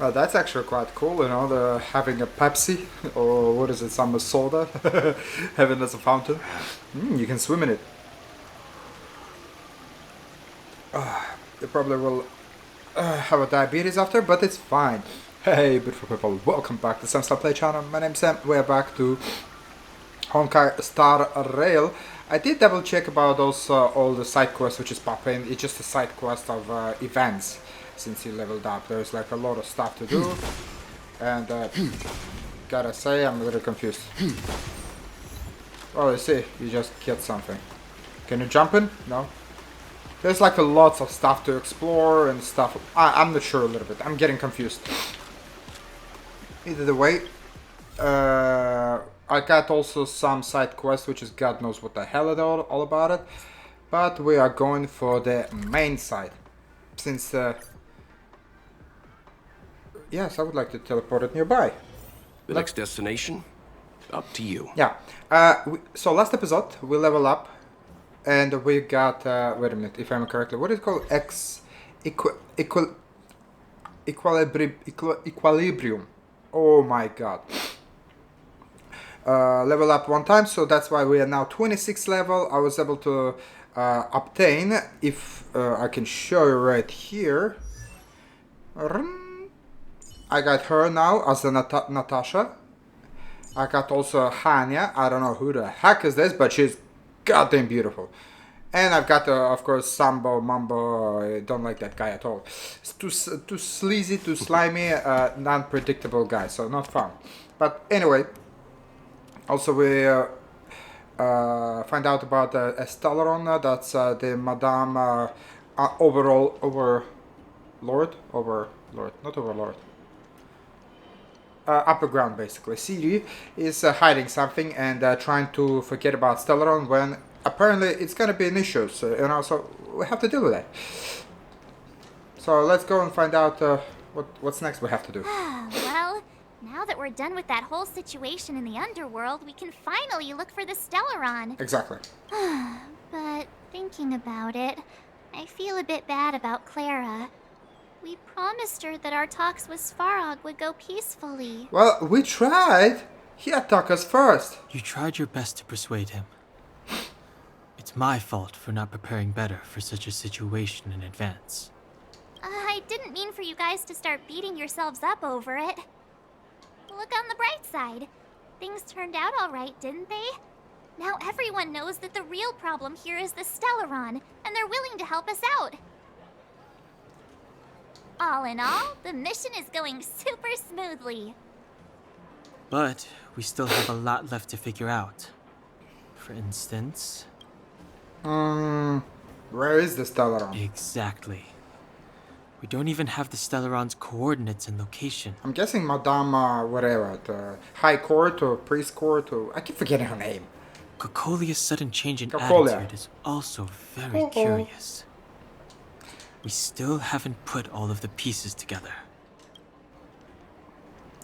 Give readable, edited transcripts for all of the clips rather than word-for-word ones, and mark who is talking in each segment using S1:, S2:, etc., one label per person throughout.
S1: That's actually quite cool, you know, having a Pepsi, or what is it, some soda, having as a fountain. You can swim in it. You probably will have a diabetes after, but it's fine. Hey, beautiful people, welcome back to SamSlamPlay channel. My name's Sam. We're back to Honkai Star Rail. I did double check about those all the side quests which is popping. It's just a side quest of events. Since you leveled up, there's like a lot of stuff to do, and gotta say I'm a little confused. Oh, I see, you just get something. Can you jump in? No. There's like a lots of stuff to explore and stuff. I'm not sure a little bit. I'm getting confused. Either way, I got also some side quests, which is God knows what the hell it's all about it. But we are going for the main side, since. Yes, I would like to teleport it nearby.
S2: The next destination? Up to you.
S1: Yeah. So last episode, we level up. And we got... wait a minute, if I remember correctly. What is it called? Equilibrium. Oh my god. Level up one time, so that's why we are now 26 level. I was able to obtain, if I can show you right here. I got her now as a Natasha. I got also Hanya. I don't know who the heck is this, but she's goddamn beautiful. And I've got, of course, Sambo, Mambo. I don't like that guy at all. It's too sleazy, too slimy, non-predictable guy, so not fun. But anyway, also we find out about Stellaron. That's the Madame Overlord, not Overlord. Upper ground, basically. Siri is hiding something and trying to forget about Stellaron when apparently it's gonna be an issue, so, you know, so we have to deal with that. So let's go and find out what's next we have to do.
S3: Well, now that we're done with that whole situation in the underworld, we can finally look for the Stellaron.
S1: Exactly.
S3: But thinking about it, I feel a bit bad about Clara. We promised her that our talks with Svarog would go peacefully.
S1: Well, we tried. He attacked us first.
S4: You tried your best to persuade him. It's my fault for not preparing better for such a situation in advance.
S3: I didn't mean for you guys to start beating yourselves up over it. Look on the bright side. Things turned out all right, didn't they? Now everyone knows that the real problem here is the Stellaron, and they're willing to help us out. All in all, the mission is going super smoothly.
S4: But we still have a lot left to figure out. For instance...
S1: Where is the Stellaron?
S4: Exactly. We don't even have the Stellaron's coordinates and location.
S1: I'm guessing Madame, whatever, the High Court or Priest Court, or... I keep forgetting her name.
S4: Cocolia's sudden change in
S1: Cocolia.
S4: attitude is also very curious. We still haven't put all of the pieces together.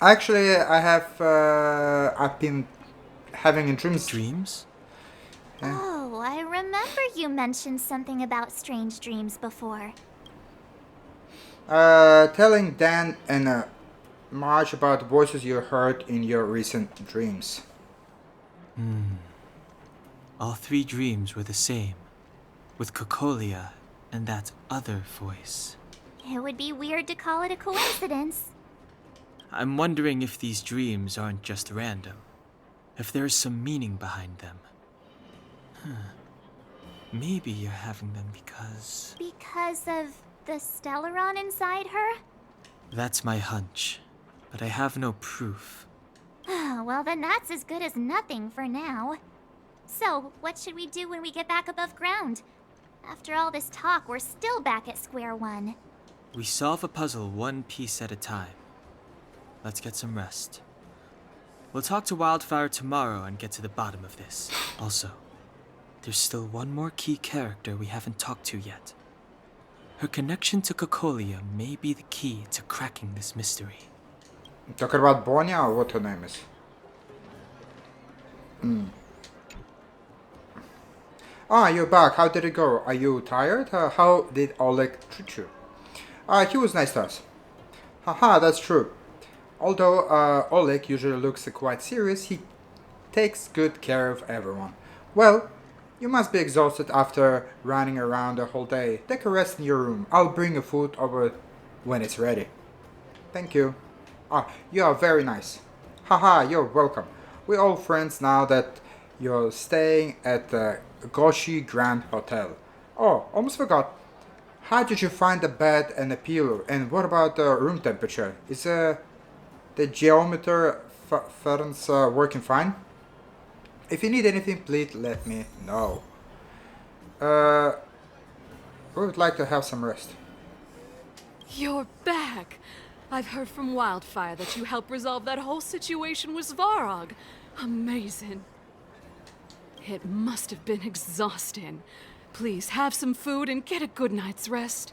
S1: Actually, I've been having dreams.
S4: Dreams?
S3: Oh, I remember you mentioned something about strange dreams before.
S1: Telling Dan and Marge about voices you heard in your recent dreams.
S4: All three dreams were the same, with Cocolia and that other voice.
S3: It would be weird to call it a coincidence.
S4: I'm wondering if these dreams aren't just random, if there's some meaning behind them. Maybe you're having them because...
S3: Because of the Stellaron inside her?
S4: That's my hunch, but I have no proof.
S3: Well, then that's as good as nothing for now. So, what should we do when we get back above ground? After all this talk, we're still back at square one.
S4: We solve a puzzle one piece at a time. Let's get some rest. We'll talk to Wildfire tomorrow and get to the bottom of this. Also, there's still one more key character we haven't talked to yet. Her connection to Cocolia may be the key to cracking this mystery.
S1: Talking about Bonya or what her name is? Ah, you're back. How did it go? Are you tired? How did Oleg treat you? He was nice to us. Haha, that's true. Although Oleg usually looks quite serious, he takes good care of everyone. Well, you must be exhausted after running around the whole day. Take a rest in your room. I'll bring you food over when it's ready. Thank you. Ah, you are very nice. Haha, you're welcome. We're all friends now that you're staying at the Goshi Grand Hotel. Oh, almost forgot. How did you find the bed and the pillow? And what about the room temperature? Is the geometer ferns working fine? If you need anything, please let me know. We would like to have some rest.
S5: You're back! I've heard from Wildfire that you helped resolve that whole situation with Svarog. Amazing. It must have been exhausting. Please have some food and get a good night's rest.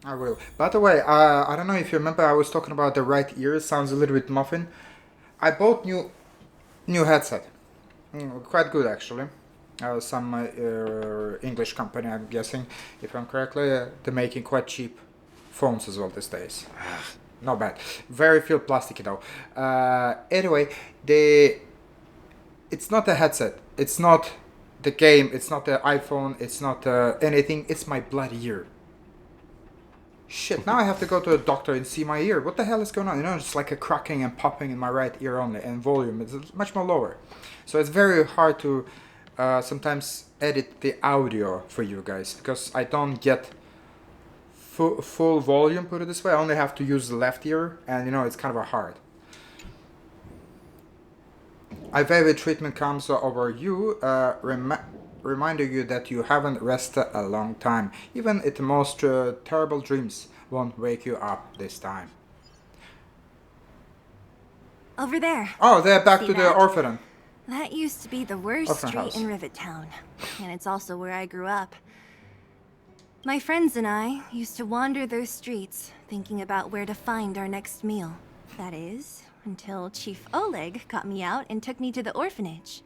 S1: I will. By the way, I don't know if you remember, I was talking about the right ear. Sounds a little bit muffin. I bought new headset. Quite good actually. Some English company, I'm guessing, if I'm correctly. They're making quite cheap phones as well these days. Not bad. Very few plastic though. Anyway, it's not a headset. It's not the game. It's not the iPhone. It's not anything. It's my bloody ear. Shit, now I have to go to a doctor and see my ear. What the hell is going on? You know, it's like a cracking and popping in my right ear only, and volume is much more lower. So it's very hard to sometimes edit the audio for you guys, because I don't get full volume, put it this way. I only have to use the left ear, and you know, it's kind of hard. IVV treatment comes over you, reminding you that you haven't rested a long time. Even if the most terrible dreams won't wake you up this time.
S6: Over there.
S1: Oh, they're back
S6: See
S1: to the
S6: that?
S1: orphan.
S6: That used to be the worst
S1: Orphan
S6: street
S1: house.
S6: in Rivet Town, and it's also where I grew up. My friends and I used to wander those streets, thinking about where to find our next meal. That is, until Chief Oleg got me out and took me to the orphanage.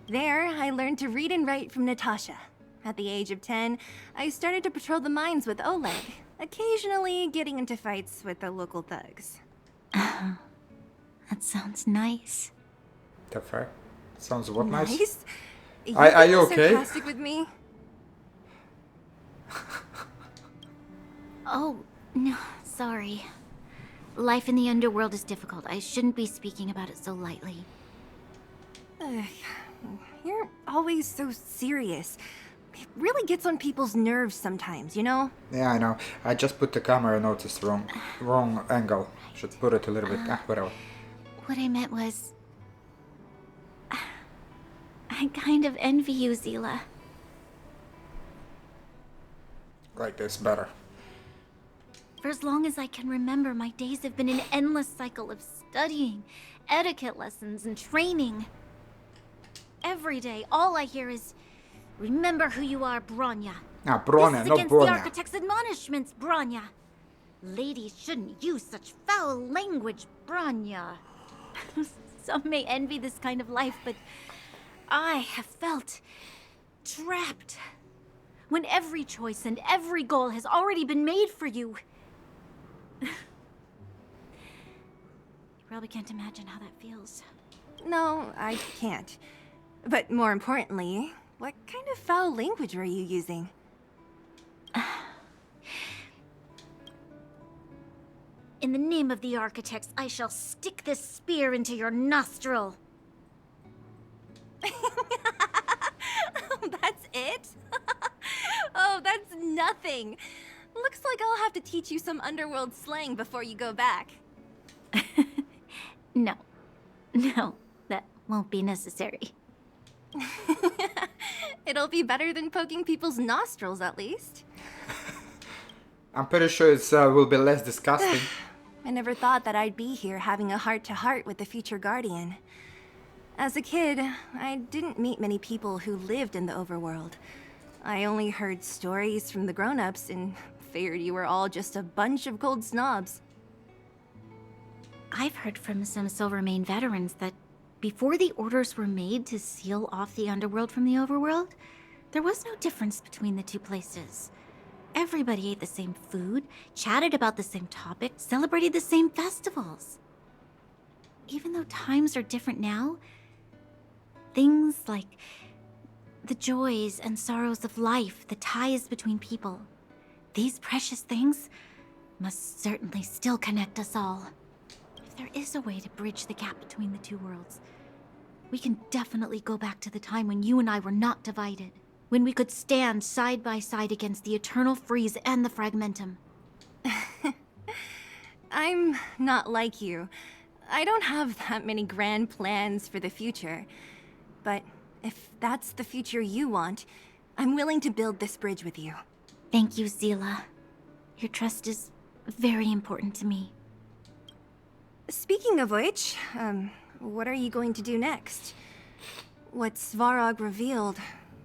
S6: There, I learned to read and write from Natasha. At the age of 10, I started to patrol the mines with Oleg, occasionally getting into fights with the local thugs.
S7: That sounds nice.
S1: That fair? Sounds what nice?
S6: Nice?
S1: Are you
S6: being
S1: okay?
S6: sarcastic with me?
S7: Oh, no, sorry. Life in the underworld is difficult. I shouldn't be speaking about it so lightly.
S6: Ugh, you're always so serious. It really gets on people's nerves sometimes, you know?
S1: Yeah, I know. I just put the camera, noticed wrong angle. Should put it a little bit. Whatever.
S7: What I meant was... I kind of envy you, Zila.
S1: Like this better.
S7: For as long as I can remember, my days have been an endless cycle of studying, etiquette lessons, and training. Every day, all I hear is, remember who you are, Bronya.
S1: Ah, Bronya,
S7: This is
S1: not
S7: against the
S1: Bronya.
S7: Architect's admonishments, Bronya. Ladies shouldn't use such foul language, Bronya. Some may envy this kind of life, but I have felt trapped. When every choice and every goal has already been made for you. You probably can't imagine how that feels.
S6: No, I can't. But more importantly, what kind of foul language were you using?
S7: In the name of the Architects, I shall stick this spear into your nostril.
S6: That's it? Oh, that's nothing. Looks like I'll have to teach you some underworld slang before you go back.
S7: No, that won't be necessary.
S6: It'll be better than poking people's nostrils, at least.
S1: I'm pretty sure it will be less disgusting.
S6: I never thought that I'd be here having a heart-to-heart with the future Guardian. As a kid, I didn't meet many people who lived in the overworld. I only heard stories from the grown-ups and figured you were all just a bunch of cold snobs.
S7: I've heard from some Silvermane veterans that before the orders were made to seal off the underworld from the overworld, There was no difference between the two places. Everybody ate the same food, chatted about the same topics, celebrated the same festivals. Even though times are different now, things like the joys and sorrows of life, the ties between people, these precious things must certainly still connect us all. If there is a way to bridge the gap between the two worlds, we can definitely go back to the time when you and I were not divided. When we could stand side by side against the Eternal Freeze and the Fragmentum.
S6: I'm not like you. I don't have that many grand plans for the future. But if that's the future you want, I'm willing to build this bridge with you.
S7: Thank you, Seele. Your trust is very important to me.
S6: Speaking of which, what are you going to do next? What Svarog revealed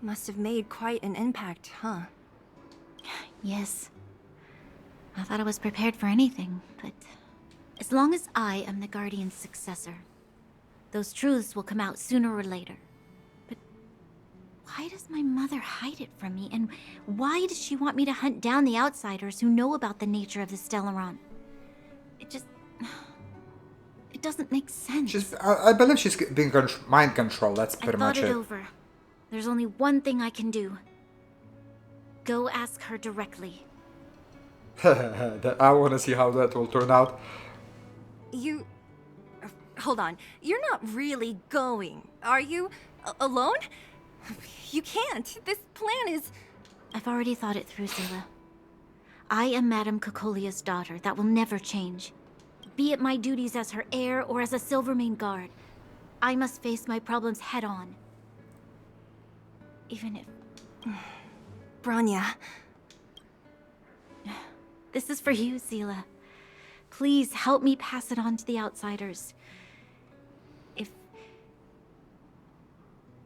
S6: must have made quite an impact, huh?
S7: Yes. I thought I was prepared for anything, but as long as I am the Guardian's successor, those truths will come out sooner or later. But why does my mother hide it from me, and why does she want me to hunt down the outsiders who know about the nature of the Stellaron? It doesn't make sense.
S1: I believe she's being mind controlled. That's pretty much it.
S7: I thought it over. There's only one thing I can do. Go ask her directly.
S1: I want to see how that will turn out.
S6: You... hold on. You're not really going, are you? Alone? You can't. This plan is...
S7: I've already thought it through, Seele. I am Madame Cocolia's daughter. That will never change. Be it my duties as her heir or as a Silvermane guard, I must face my problems head on. Even if...
S6: Bronya.
S7: This is for you, Seele. Please help me pass it on to the outsiders.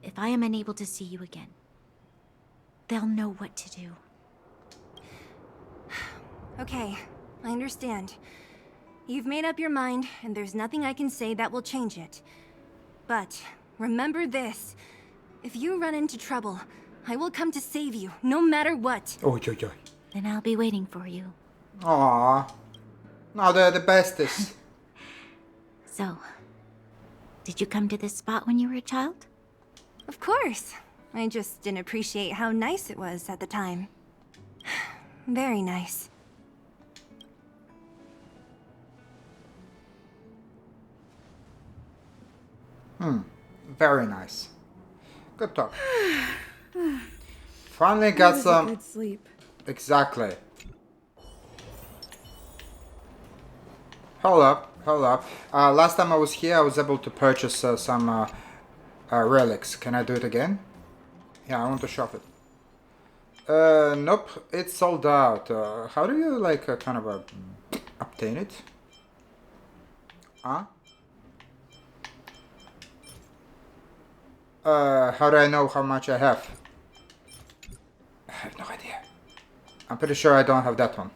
S7: If I am unable to see you again, they'll know what to do.
S6: Okay, I understand. You've made up your mind, and there's nothing I can say that will change it. But remember this. If you run into trouble, I will come to save you, no matter what.
S1: Oh, yo, yo.
S7: Then I'll be waiting for you.
S1: Aww. No, they're the bestest.
S7: So, did you come to this spot when you were a child?
S6: Of course. I just didn't appreciate how nice it was at the time. Very nice.
S1: Very nice. Good talk. Finally got some...
S8: Good sleep.
S1: Exactly. Hold up. Last time I was here, I was able to purchase some relics. Can I do it again? Yeah, I want to shop it. Nope, it's sold out. How do you, like, kind of obtain it? Huh? How do I know how much I have? I have no idea. I'm pretty sure I don't have that one.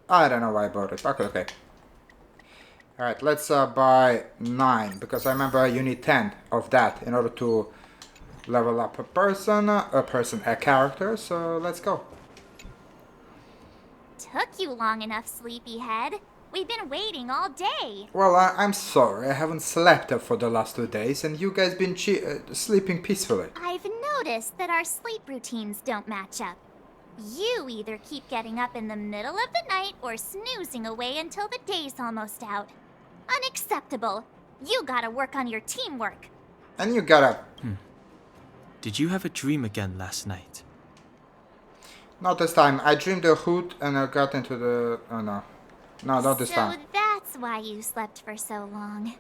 S1: I don't know why I bought it. Okay. Alright, let's buy 9, because I remember you need 10 of that in order to level up a character, so let's go.
S3: Took you long enough, sleepyhead. We've been waiting all day.
S1: Well, I'm sorry, I haven't slept for the last 2 days, and you guys been sleeping peacefully.
S3: I've noticed that our sleep routines don't match up. You either keep getting up in the middle of the night or snoozing away until the day's almost out. Unacceptable. You gotta work on your teamwork.
S1: And you gotta...
S4: Did you have a dream again last night?
S1: Not this time. I dreamed a hoot and I got into the... Oh no. No, not this time.
S3: So that's why you slept for so long.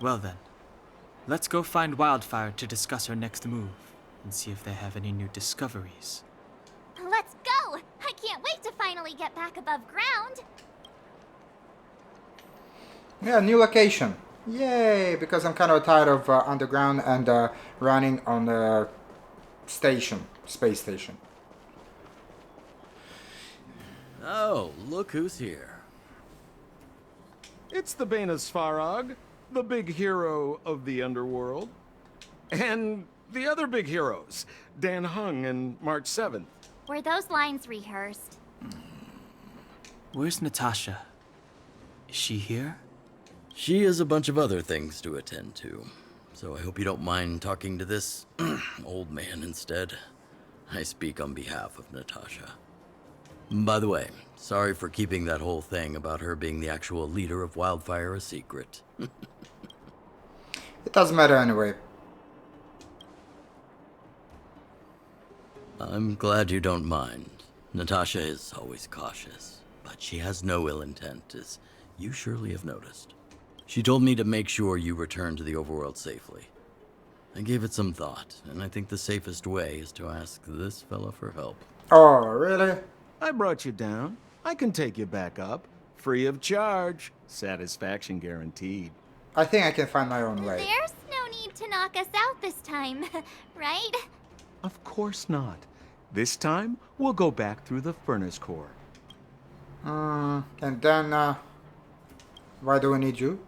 S4: Well then, let's go find Wildfire to discuss our next move and see if they have any new discoveries.
S3: Let's go! I can't wait to finally get back above ground.
S1: Yeah, new location. Yay! Because I'm kind of tired of underground and running on the station, space station.
S9: Oh, look who's here.
S10: It's the Bane of Svarog, the big hero of the underworld.
S8: And the other big heroes, Dan Hung and March 7th.
S3: Were those lines rehearsed?
S4: Where's Natasha? Is she here?
S9: She has a bunch of other things to attend to, so I hope you don't mind talking to this old man instead. I speak on behalf of Natasha. By the way, sorry for keeping that whole thing about her being the actual leader of Wildfire a secret.
S1: It doesn't matter anyway.
S9: I'm glad you don't mind. Natasha is always cautious, but she has no ill intent, as you surely have noticed. She told me to make sure you return to the overworld safely. I gave it some thought, and I think the safest way is to ask this fella for help.
S1: Oh, really?
S8: I brought you down. I can take you back up. Free of charge. Satisfaction guaranteed.
S1: I think I can find my own way.
S3: There's no need to knock us out this time, right?
S8: Of course not. This time, we'll go back through the furnace core.
S1: And then, why do we need you?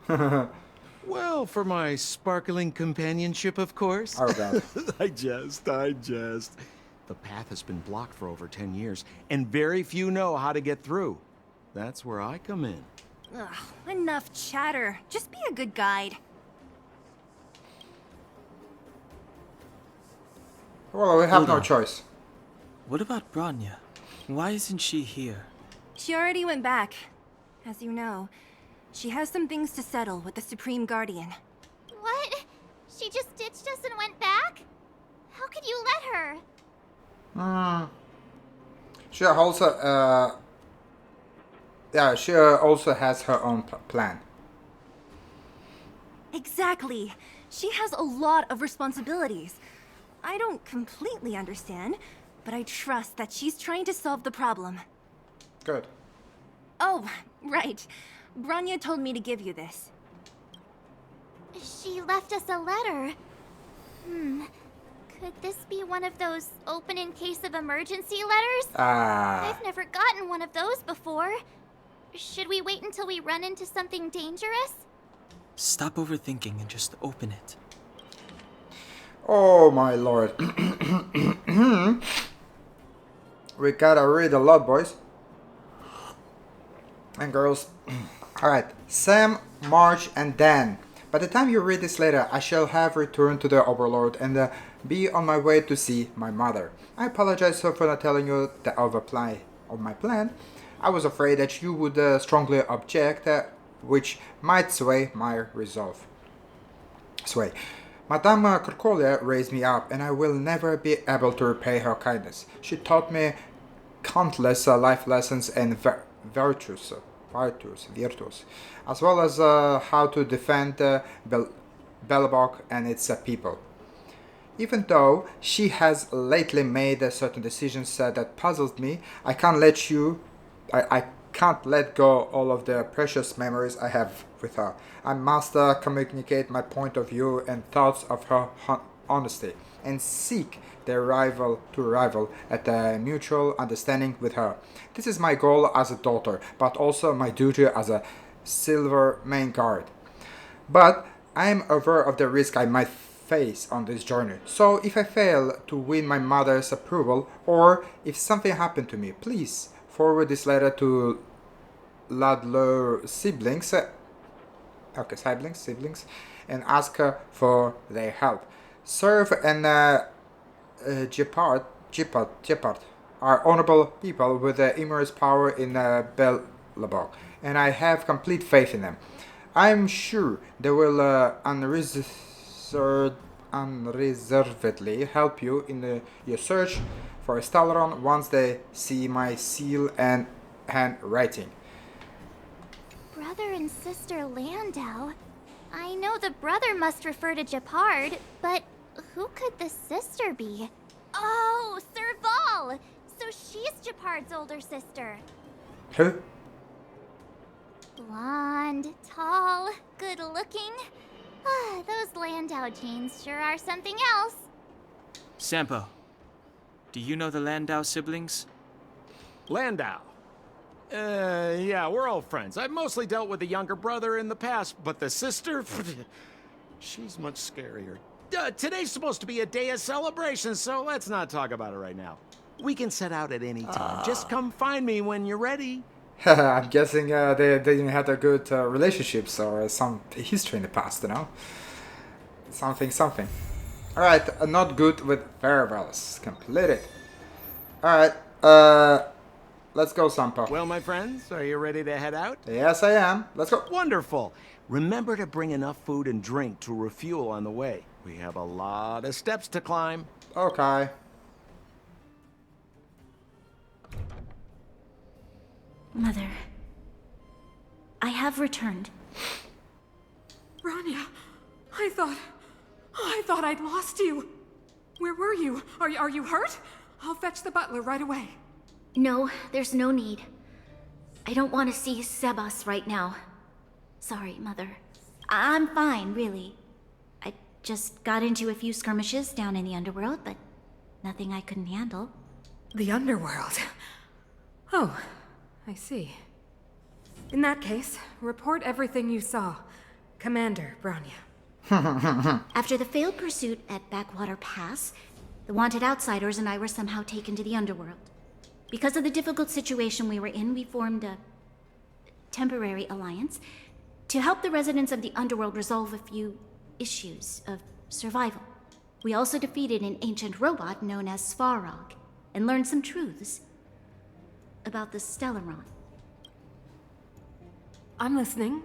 S8: Well, for my sparkling companionship, of course.
S1: Oh, God.
S8: I jest. The path has been blocked for over 10 years, and very few know how to get through. That's where I come in.
S6: Ugh, enough chatter. Just be a good guide.
S1: Well, we have
S4: Hold
S1: no
S4: on.
S1: choice.
S4: What about Bronya? Why isn't she here?
S6: She already went back. As you know, she has some things to settle with the Supreme Guardian.
S3: What? She just ditched us and went back? How could you let her?
S1: She also, she also has her own plan.
S6: Exactly. She has a lot of responsibilities. I don't completely understand, but I trust that she's trying to solve the problem.
S1: Good.
S6: Oh, right. Bronya told me to give you this.
S3: She left us a letter. Could this be one of those open in case of emergency letters? I've never gotten one of those before. Should we wait until we run into something dangerous?
S4: Stop overthinking and just open it.
S1: Oh my lord. We gotta read a lot, boys and girls. Alright, Sam, March, and Dan. By the time you read this letter, I shall have returned to the Overlord and be on my way to see my mother. I apologize for not telling you of my plan. I was afraid that you would strongly object, which might sway my resolve. Madame Kerkolia raised me up, and I will never be able to repay her kindness. She taught me countless life lessons and virtues, as well as how to defend Belobog and its people. Even though she has lately made certain decisions that puzzled me, I can't let go all of the precious memories I have with her. I must communicate my point of view and thoughts of her honesty, and seek to rival at a mutual understanding with her. This is my goal as a daughter, but also my duty as a silver main guard. But I am aware of the risk I might face on this journey, so if I fail to win my mother's approval, or if something happened to me, please forward this letter to Ludlow siblings, and ask her for their help. Serve and Jeopard are honorable people with immense power in Belobog, and I have complete faith in them. I am sure they will unreservedly help you in your search for Stellaron once they see my seal and handwriting.
S3: Brother and sister Landau? I know the brother must refer to Jeopard, but who could the sister be? Oh, Serval! So she's Jeopard's older sister.
S1: Who?
S3: Blonde, tall, good looking. Those Landau genes sure are something else.
S4: Sampo, do you know the Landau siblings?
S8: Landau. Yeah, we're all friends. I've mostly dealt with the younger brother in the past, but the sister, she's much scarier. today's supposed to be a day of celebration, so let's not talk about it right now. We can set out at any time. Just come find me when you're ready.
S1: I'm guessing they didn't have a good relationships or some history in the past, you know? Something. Alright, not good with farewells. Completed. Alright, let's go, Sampo.
S8: Well, my friends, are you ready to head out?
S1: Yes, I am. Let's go.
S8: Wonderful. Remember to bring enough food and drink to refuel on the way. We have a lot of steps to climb.
S1: Okay.
S7: Mother, I have returned.
S5: Bronya, I thought I'd lost you. Where were you? Are you hurt? I'll fetch the butler right away.
S7: No, there's no need. I don't want to see Sebas right now. Sorry, Mother. I'm fine, really. I just got into a few skirmishes down in the underworld, but nothing I couldn't handle.
S5: The underworld? Oh, I see. In that case, report everything you saw. Commander Bronya.
S7: After the failed pursuit at Backwater Pass, the wanted outsiders and I were somehow taken to the underworld. Because of the difficult situation we were in, we formed a temporary alliance to help the residents of the underworld resolve a few issues of survival. We also defeated an ancient robot known as Svarog and learned some truths about the Stellaron.
S5: I'm listening.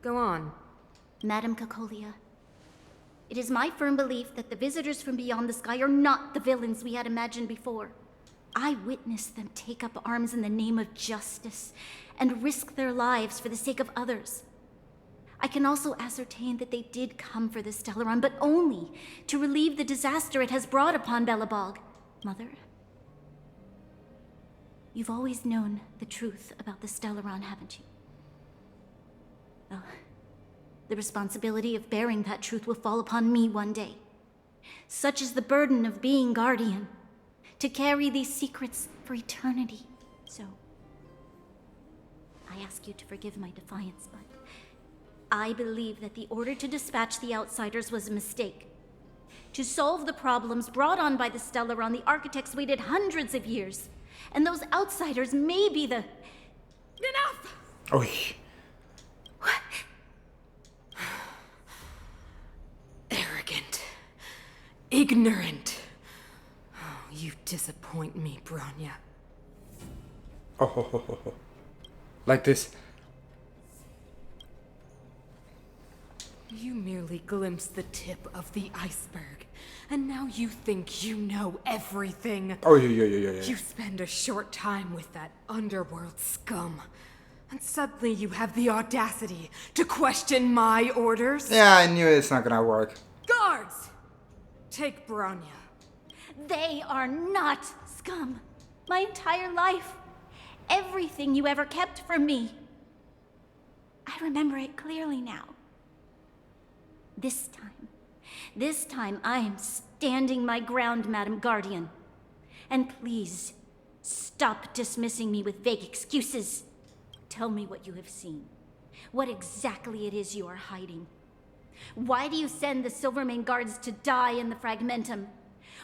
S5: Go on.
S7: Madam Cacolia, it is my firm belief that the visitors from beyond the sky are not the villains we had imagined before. I witnessed them take up arms in the name of justice and risk their lives for the sake of others. I can also ascertain that they did come for the Stellaron, but only to relieve the disaster it has brought upon Belobog. Mother, you've always known the truth about the Stellaron, haven't you? Well, the responsibility of bearing that truth will fall upon me one day. Such is the burden of being guardian, to carry these secrets for eternity. So, I ask you to forgive my defiance, but I believe that the order to dispatch the outsiders was a mistake. To solve the problems brought on by the Stellaron, the architects waited hundreds of years, and those outsiders may be the...
S5: Enough!
S1: Oy.
S7: What?
S5: Arrogant. Ignorant. Oh, you disappoint me, Bronya.
S1: Oh. Like this.
S5: You merely glimpsed the tip of the iceberg, and now you think you know everything.
S1: Oh, yeah.
S5: You spend a short time with that underworld scum, and suddenly you have the audacity to question my orders?
S1: Yeah, I knew it's not gonna work.
S5: Guards! Take Bronya.
S7: They are not scum. My entire life. Everything you ever kept from me. I remember it clearly now. This time I am standing my ground, Madam Guardian. And please, stop dismissing me with vague excuses. Tell me what you have seen. What exactly it is you are hiding. Why do you send the Silvermane guards to die in the Fragmentum?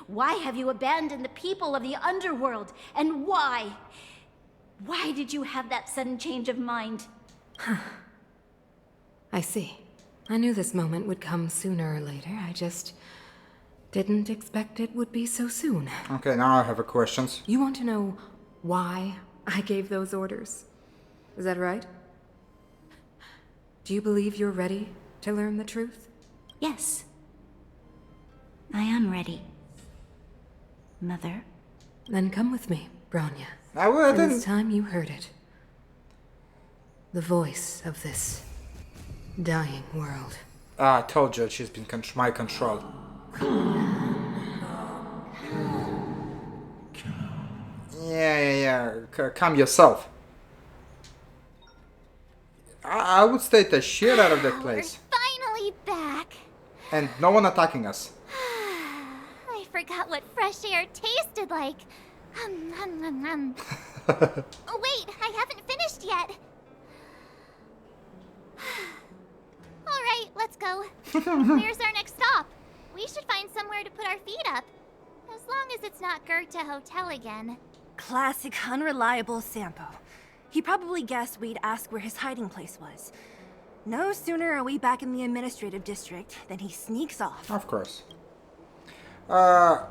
S7: Why have you abandoned the people of the underworld? And why? Why did you have that sudden change of mind?
S5: I see. I knew this moment would come sooner or later. I just didn't expect it would be so soon.
S1: Okay, now I have a questions.
S5: You want to know why I gave those orders? Is that right? Do you believe you're ready to learn the truth?
S7: Yes. I am ready. Mother?
S5: Then come with me, Bronya.
S1: I wouldn't.
S5: This time you heard it. The voice of this dying world.
S1: I told you she's been my control. Yeah. Calm yourself. I would stay the shit out of that place.
S3: We're finally back.
S1: And no one attacking us.
S3: I forgot what fresh air tasted like. Oh, wait, I haven't finished yet. All right, let's go. Where's our next stop? We should find somewhere to put our feet up. As long as it's not Goethe Hotel again.
S6: Classic unreliable Sampo. He probably guessed we'd ask where his hiding place was. No sooner are we back in the administrative district than he sneaks off.
S1: Of course. A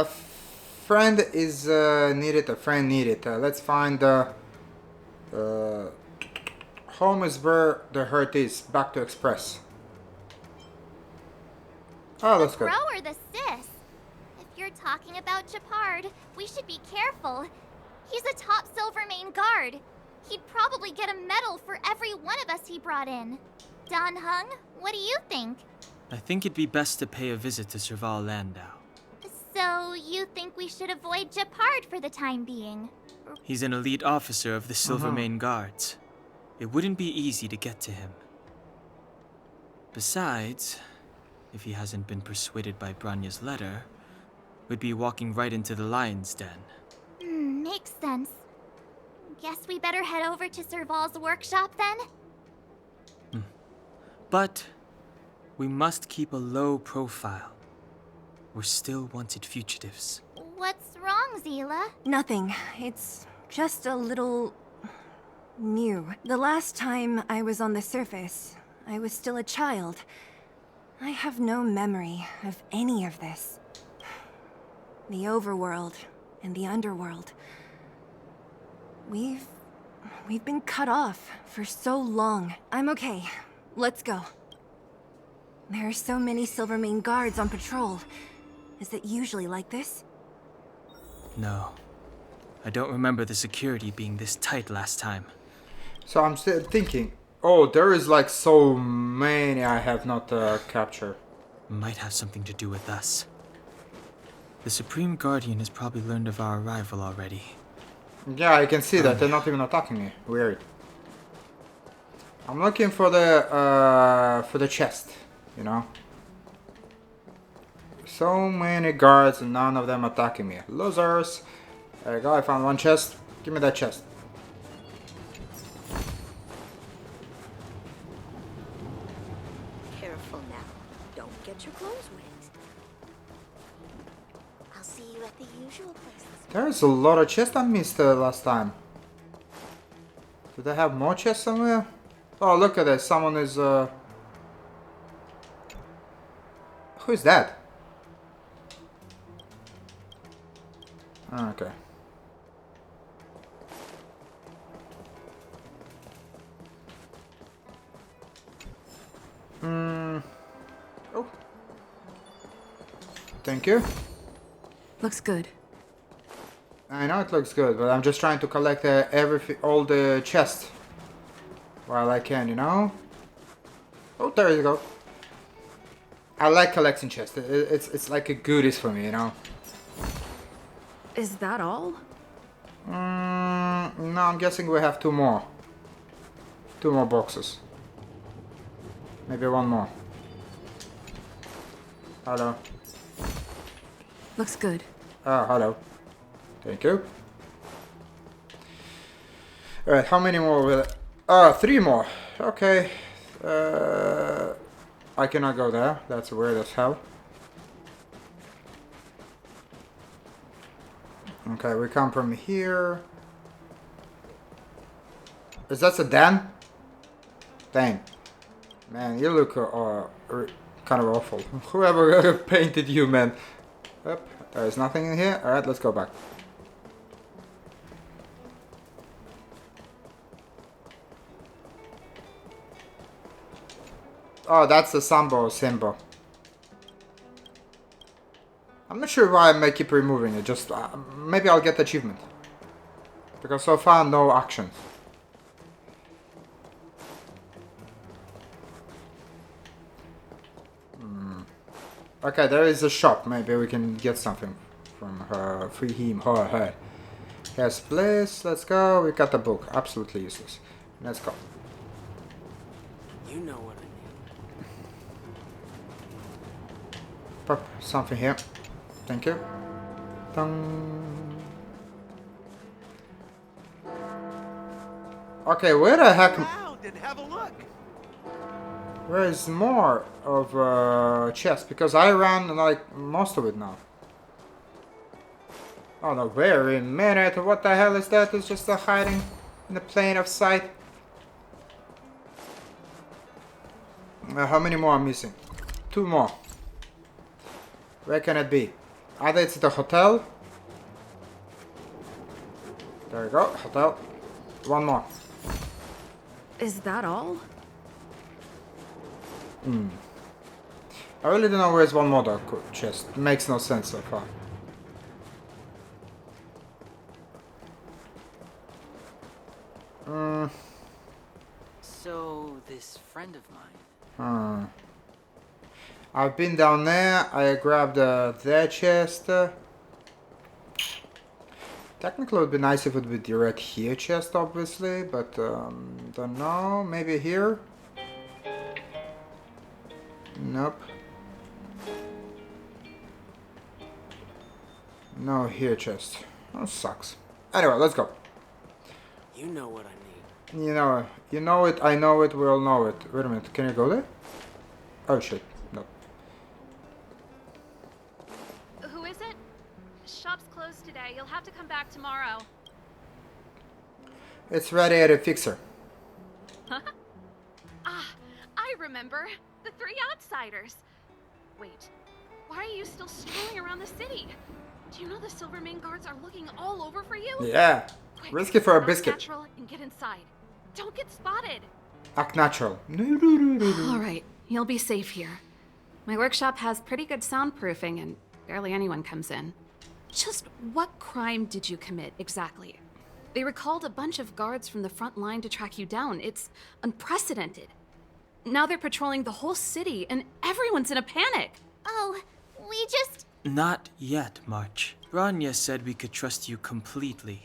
S1: friend is needed. A friend needed. Let's find home is where the hurt is. Back to Express. Oh, that's good.
S3: Bro or the sis? If you're talking about Japard, we should be careful. He's a top Silvermane guard. He'd probably get a medal for every one of us he brought in. Don Hung, what do you think?
S4: I think it'd be best to pay a visit to Serval Landau.
S3: So, you think we should avoid Japard for the time being?
S4: He's an elite officer of the Silvermane Guards. It wouldn't be easy to get to him. Besides, if he hasn't been persuaded by Branya's letter, we'd be walking right into the lion's den.
S3: Makes sense. Guess we better head over to Serval's workshop then?
S4: But we must keep a low profile. We're still wanted fugitives.
S3: What's wrong, Zila?
S6: Nothing. It's just a little... new. The last time I was on the surface, I was still a child. I have no memory of any of this. The overworld and the underworld. We've been cut off for so long. I'm okay. Let's go. There are so many Silvermane guards on patrol. Is it usually like this?
S4: No. I don't remember the security being this tight last time.
S1: So I'm still thinking. Oh, there is like so many I have not captured.
S4: Might have something to do with us. The Supreme Guardian has probably learned of our arrival already.
S1: Yeah, I can see that. They're not even attacking me. Weird. I'm looking for the chest, you know. So many guards and none of them attacking me. Losers. There you go, I found one chest. Give me that chest.
S10: Careful now. Don't get your clothes wet. I'll see you at the usual places.
S1: There's a lot of chests I missed last time. Do they have more chests somewhere? Oh, look at this. Someone is... Who is that? Oh, okay. Oh. Thank you.
S5: Looks good.
S1: I know it looks good, but I'm just trying to collect all the chests while I can, you know. Oh, there you go. I like collecting chests. It's like a goodies for me, you know.
S5: Is that all?
S1: No, I'm guessing we have two more. Two more boxes. Maybe one more. Hello.
S5: Looks good.
S1: Oh, hello. Thank you. Alright, how many more will it... Oh, 3 more. Okay. I cannot go there. That's weird as hell. Okay, we come from here. Is that a den? Dang. Man, you look kind of awful. Whoever painted you, man. Yep, there's nothing in here. Alright, let's go back. Oh, that's the Sambo symbol. I'm not sure why I keep removing it. Just maybe I'll get the achievement. Because so far, no actions. Okay, there is a shop. Maybe we can get something from her. Free him, her. Yes, please. Let's go. We got the book. Absolutely useless. Let's go.
S2: You know what I mean.
S1: Pop something here. Thank you. Dun. Okay, where the heck?
S8: And have a look.
S1: Where is more of chest? Because I ran like most of it now. Oh no, wait a minute, what the hell is that? It's just hiding in the plane of sight. How many more I'm missing? 2 more. Where can it be? Either it's the hotel. There we go, hotel. 1 more.
S5: Is that all?
S1: I really don't know where's 1 more though, chest. Makes no sense so far.
S2: So, this friend of mine.
S1: I've been down there, I grabbed their chest. Technically it would be nice if it would be right here chest, obviously, but don't know, maybe here? Nope. No here chest. Oh, sucks. Anyway, let's go.
S2: You know what I need.
S1: You know it, I know it, we all know it. Wait a minute, can you go there? Oh shit, no.
S11: Who is it? Shop's closed today. You'll have to come back tomorrow.
S1: It's Radiator Fixer.
S11: Ah, I remember. The 3 outsiders. Wait, why are you still strolling around the city? Do you know the Silvermane guards are looking all over for you?
S1: Yeah.
S11: Quick,
S1: Risky for a
S11: act
S1: biscuit.
S11: natural and get inside. Don't get spotted.
S1: Act natural.
S5: All right, you'll be safe here. My workshop has pretty good soundproofing and barely anyone comes in. Just what crime did you commit exactly? They recalled a bunch of guards from the front line to track you down. It's unprecedented. Now they're patrolling the whole city and everyone's in a panic.
S3: Oh, we just...
S4: Not yet, March. Bronya said we could trust you completely.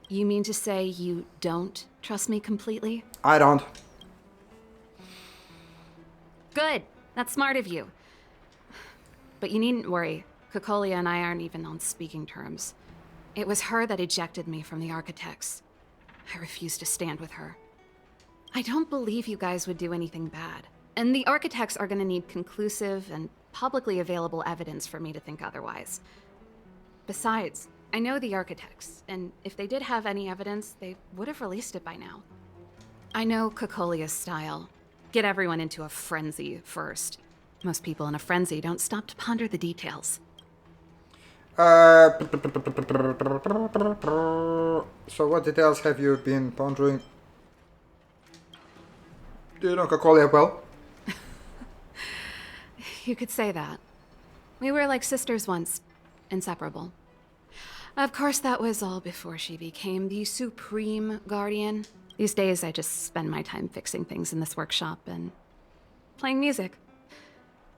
S5: You mean to say you don't trust me completely?
S1: I don't.
S5: Good. That's smart of you. But you needn't worry. Kokolia and I aren't even on speaking terms. It was her that ejected me from the Architects. I refused to stand with her. I don't believe you guys would do anything bad. And the Architects are gonna need conclusive and publicly available evidence for me to think otherwise. Besides, I know the Architects, and if they did have any evidence, they would have released it by now. I know Kokolia's style. Get everyone into a frenzy first. Most people in a frenzy don't stop to ponder the details.
S1: So what details have you been pondering? Do you know Kokolia well?
S5: You could say that. We were like sisters once, inseparable. Of course, that was all before she became the Supreme Guardian. These days, I just spend my time fixing things in this workshop and playing music.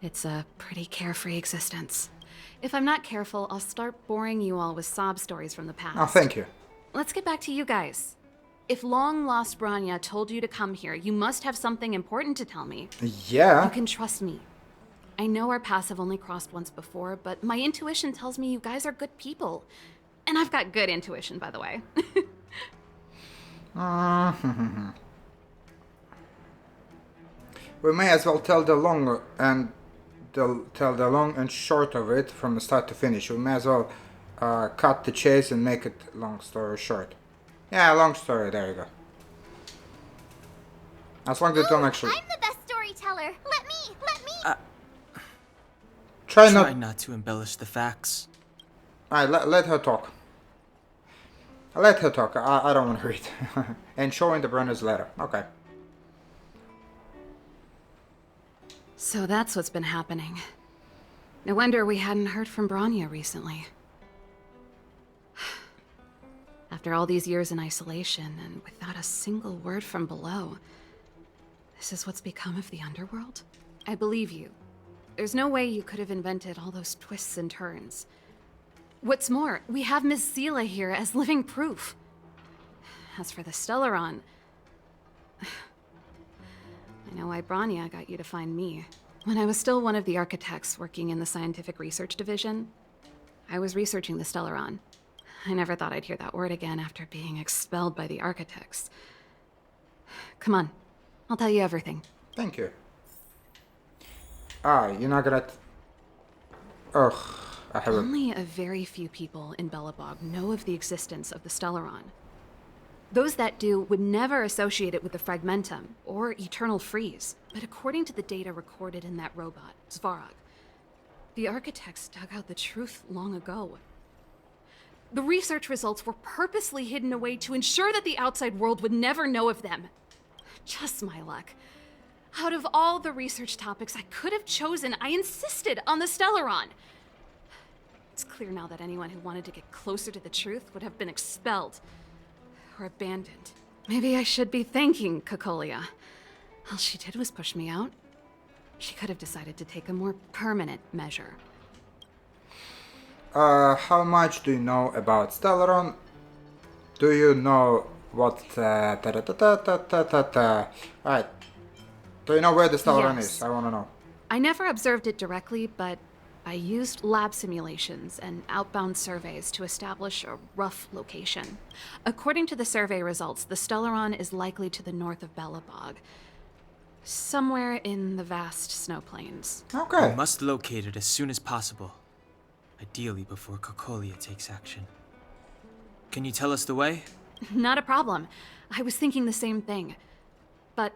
S5: It's a pretty carefree existence. If I'm not careful, I'll start boring you all with sob stories from the past.
S1: Oh, thank you.
S5: Let's get back to you guys. If long-lost Bronya told you to come here, you must have something important to tell me.
S1: Yeah.
S5: You can trust me. I know our paths have only crossed once before, but my intuition tells me you guys are good people. And I've got good intuition, by the way.
S1: We may as well tell the long and short of it from the start to finish. We may as well cut the chase and make it long story short. Yeah, long story, there you go. As long as they don't actually...
S3: I'm the best storyteller. Let me.
S1: Try
S4: Try
S1: not...
S4: not to embellish the facts.
S1: Alright, let her talk. Let her talk, I don't want to read. And showing the Brenner's letter, okay.
S5: So that's what's been happening. No wonder we hadn't heard from Bronya recently. After all these years in isolation, and without a single word from below, this is what's become of the underworld? I believe you. There's no way you could have invented all those twists and turns. What's more, we have Miss Seela here as living proof. As for the Stellaron... I know why Bronya got you to find me. When I was still one of the Architects working in the Scientific Research Division, I was researching the Stellaron. I never thought I'd hear that word again after being expelled by the Architects. Come on, I'll tell you everything.
S1: Thank you. Ah, you're not gonna... Ugh, I have a...
S5: Only a very few people in Belobog know of the existence of the Stellaron. Those that do would never associate it with the Fragmentum or Eternal Freeze. But according to the data recorded in that robot, Svarog, the architects dug out the truth long ago. The research results were purposely hidden away to ensure that the outside world would never know of them. Just my luck. Out of all the research topics I could have chosen, I insisted on the Stellaron. It's clear now that anyone who wanted to get closer to the truth would have been expelled or abandoned. Maybe I should be thanking Cocolia. All she did was push me out. She could have decided to take a more permanent measure.
S1: How much do you know about Stellaron? Do you know what... Alright. Do you know where the Stellaron is? I want to know.
S5: I never observed it directly, but I used lab simulations and outbound surveys to establish a rough location. According to the survey results, the Stellaron is likely to the north of Belobog, somewhere in the vast snow plains.
S1: Okay.
S4: We must locate it as soon as possible. Ideally before Cocolia takes action. Can you tell us the way?
S5: Not a problem. I was thinking the same thing. But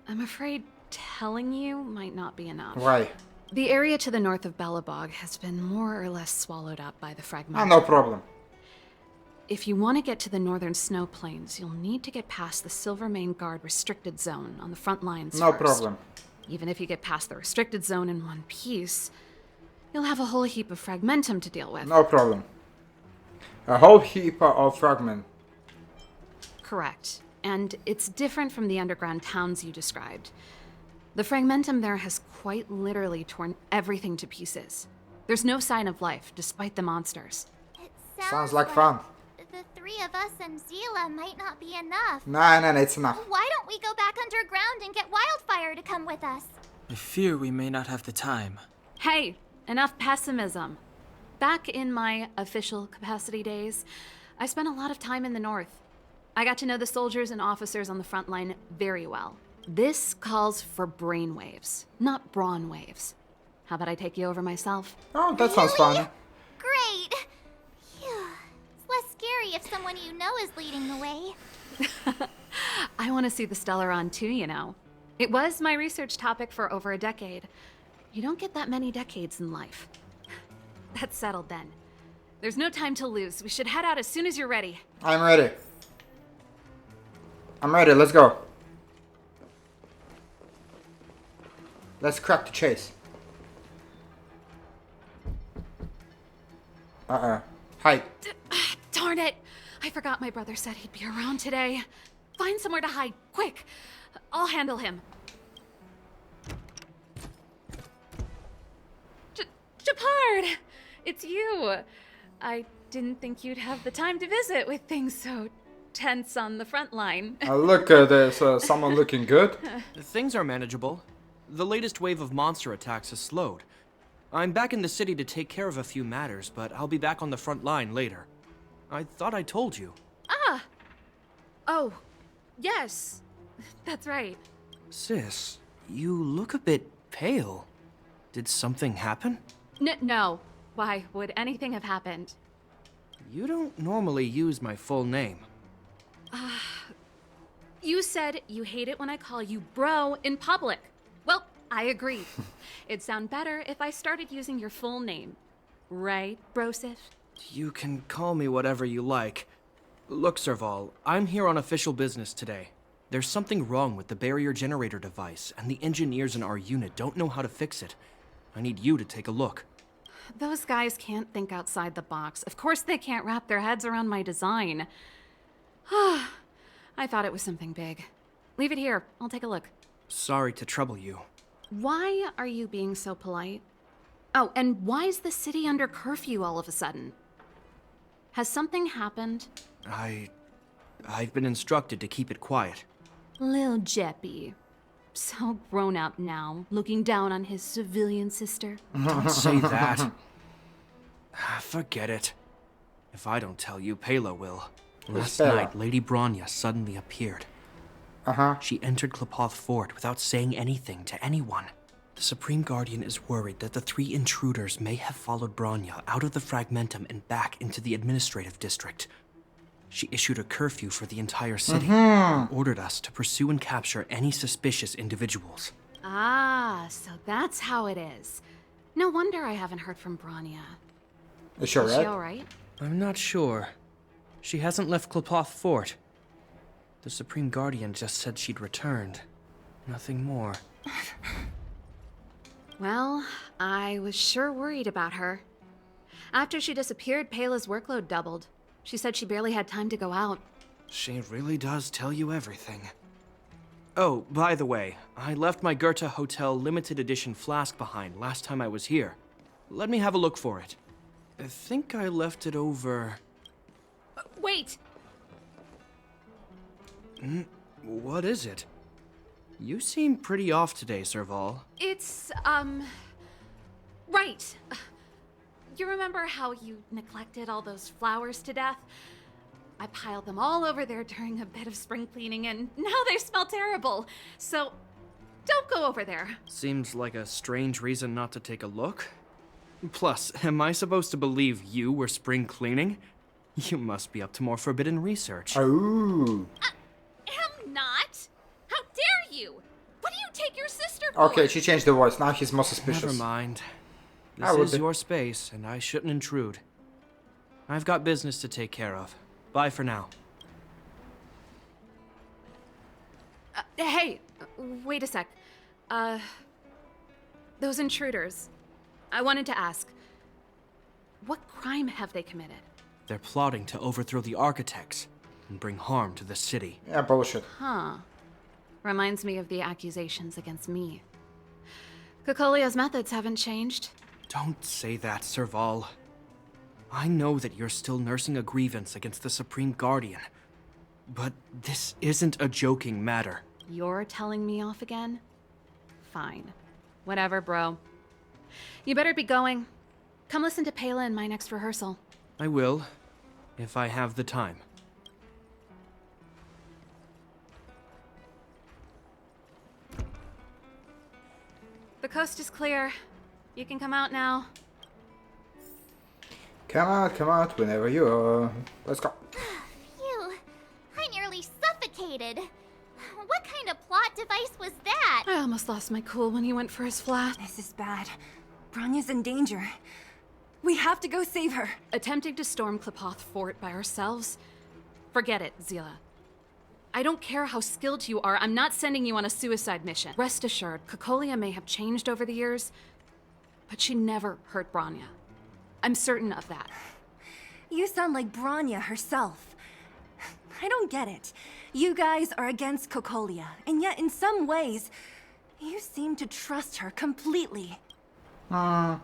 S5: I'm afraid telling you might not be enough.
S1: Why?
S5: The area to the north of Belobog has been more or less swallowed up by the fragment.
S1: Ah, no problem.
S5: If you want to get to the northern snow plains, you'll need to get past the Silvermane Guard restricted zone on the front lines
S1: No
S5: first.
S1: problem.
S5: Even if you get past the restricted zone in one piece, you'll have a whole heap of fragmentum to deal with.
S1: No problem. A whole heap of fragment.
S5: Correct. And it's different from the underground towns you described. The fragmentum there has quite literally torn everything to pieces. There's no sign of life, despite the monsters.
S3: It
S1: Sounds like fun.
S3: The three of us and Zila might not be enough.
S1: No, it's enough.
S3: Why don't we go back underground and get Wildfire to come with us?
S4: I fear we may not have the time.
S5: Hey, enough pessimism. Back in my official capacity days, I spent a lot of time in the north. I got to know the soldiers and officers on the front line very well. This calls for brainwaves, not brawn waves. How about I take you over myself?
S1: Oh, that sounds fun.
S3: Great! Phew. It's less scary if someone you know is leading the way.
S5: I want to see the Stellaron too, you know. It was my research topic for over a decade. You don't get that many decades in life. That's settled then. There's no time to lose. We should head out as soon as you're ready.
S1: I'm ready. I'm ready, let's go. Let's crack the chase. Hi.
S5: Darn it! I forgot my brother said he'd be around today. Find somewhere to hide, quick! I'll handle him. Japard! It's you! I didn't think you'd have the time to visit with things so tense on the front line.
S1: Look, there's someone looking good.
S12: Things are manageable. The latest wave of monster attacks has slowed. I'm back in the city to take care of a few matters, but I'll be back on the front line later. I thought I told you.
S5: Ah! Oh, yes. That's right.
S12: Sis, you look a bit pale. Did something happen?
S5: No. Why would anything have happened?
S12: You don't normally use my full name.
S5: You said you hate it when I call you bro in public. Well, I agree. It'd sound better if I started using your full name. Right, Brosif?
S12: You can call me whatever you like. Look, Serval, I'm here on official business today. There's something wrong with the barrier generator device, and the engineers in our unit don't know how to fix it. I need you to take a look.
S5: Those guys can't think outside the box. Of course they can't wrap their heads around my design. I thought it was something big. Leave it here. I'll take a look.
S12: Sorry to trouble you.
S5: Why are you being so polite? Oh, and why is the city under curfew all of a sudden? Has something happened?
S12: I've been instructed to keep it quiet.
S5: Lil Jeppy. So grown up now, looking down on his civilian sister.
S12: Don't say that. Forget it. If I don't tell you, Pela will. Last night, Lady Bronya suddenly appeared. She entered Klepoth Fort without saying anything to anyone. The Supreme Guardian is worried that the 3 intruders may have followed Bronya out of the Fragmentum and back into the administrative district. She issued a curfew for the entire city and ordered us to pursue and capture any suspicious individuals.
S11: Ah, so that's how it is. No wonder I haven't heard from Bronya.
S1: Is she alright?
S11: Is she alright?
S12: I'm not sure. She hasn't left Kliphoth Fort. The Supreme Guardian just said she'd returned. Nothing more.
S11: Well, I was sure worried about her. After she disappeared, Pela's workload doubled. She said she barely had time to go out.
S12: She really does tell you everything. Oh, by the way, I left my Goethe Hotel limited edition flask behind last time I was here. Let me have a look for it. I think I left it over...
S11: Wait!
S12: What is it? You seem pretty off today, Serval.
S11: It's, right. You remember how you neglected all those flowers to death? I piled them all over there during a bit of spring cleaning, and now they smell terrible. So, don't go over there.
S12: Seems like a strange reason not to take a look. Plus, am I supposed to believe you were spring cleaning? You must be up to more forbidden research.
S1: Ooh.
S11: Am not. How dare you? What do you take your sister for?
S1: Okay, she changed the voice. Now he's more suspicious.
S12: Never mind.
S1: I would
S12: This is
S1: be.
S12: your space, and I shouldn't intrude. I've got business to take care of. Bye for now.
S11: Hey, wait a sec. Those intruders. I wanted to ask, what crime have they committed?
S12: They're plotting to overthrow the architects and bring harm to the city.
S1: Yeah, bullshit.
S11: Huh. Reminds me of the accusations against me. Kokolia's methods haven't changed.
S12: Don't say that, Serval. I know that you're still nursing a grievance against the Supreme Guardian, but this isn't a joking matter.
S11: You're telling me off again? Fine. Whatever, bro. You better be going. Come listen to Pela in my next rehearsal.
S12: I will, if I have the time.
S11: The coast is clear. You can come out now.
S1: Come out whenever you are. Let's go.
S3: Phew. I nearly suffocated. What kind of plot device was that?
S11: I almost lost my cool when he went for his flat.
S6: This is bad. Bronya's in danger. We have to go save her.
S11: Attempting to storm Kliphoth Fort by ourselves? Forget it, Zila. I don't care how skilled you are, I'm not sending you on a suicide mission. Rest assured, Kokolia may have changed over the years, but she never hurt Bronya. I'm certain of that.
S6: You sound like Bronya herself. I don't get it. You guys are against Kokolia, and yet in some ways, you seem to trust her completely.
S11: I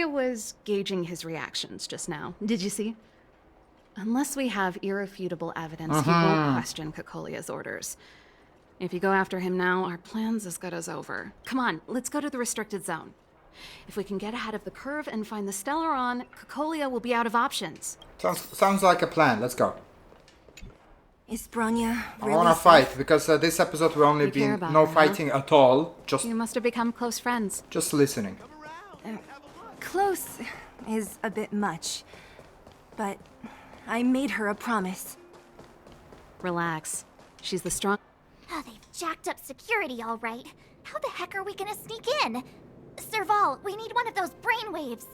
S11: was gauging his reactions just now. Did you see? Unless we have irrefutable evidence, he won't question Kokolia's orders. If you go after him now, our plan's as good as over. Come on, let's go to the restricted zone. If we can get ahead of the curve and find the Stellaron, Kokolia will be out of options.
S1: Sounds like a plan. Let's go.
S6: Is Bronya really
S1: I wanna
S6: safe?
S1: fight because this episode will only
S11: You
S1: be
S11: care about
S1: no
S11: her, huh?
S1: fighting at all. Just
S11: You must have become close friends.
S1: listening.
S6: Close is a bit much, but I made her a promise.
S11: Relax. She's the strong...
S3: Oh, they've jacked up security all right. How the heck are we gonna sneak in? Serval, we need one of those brainwaves.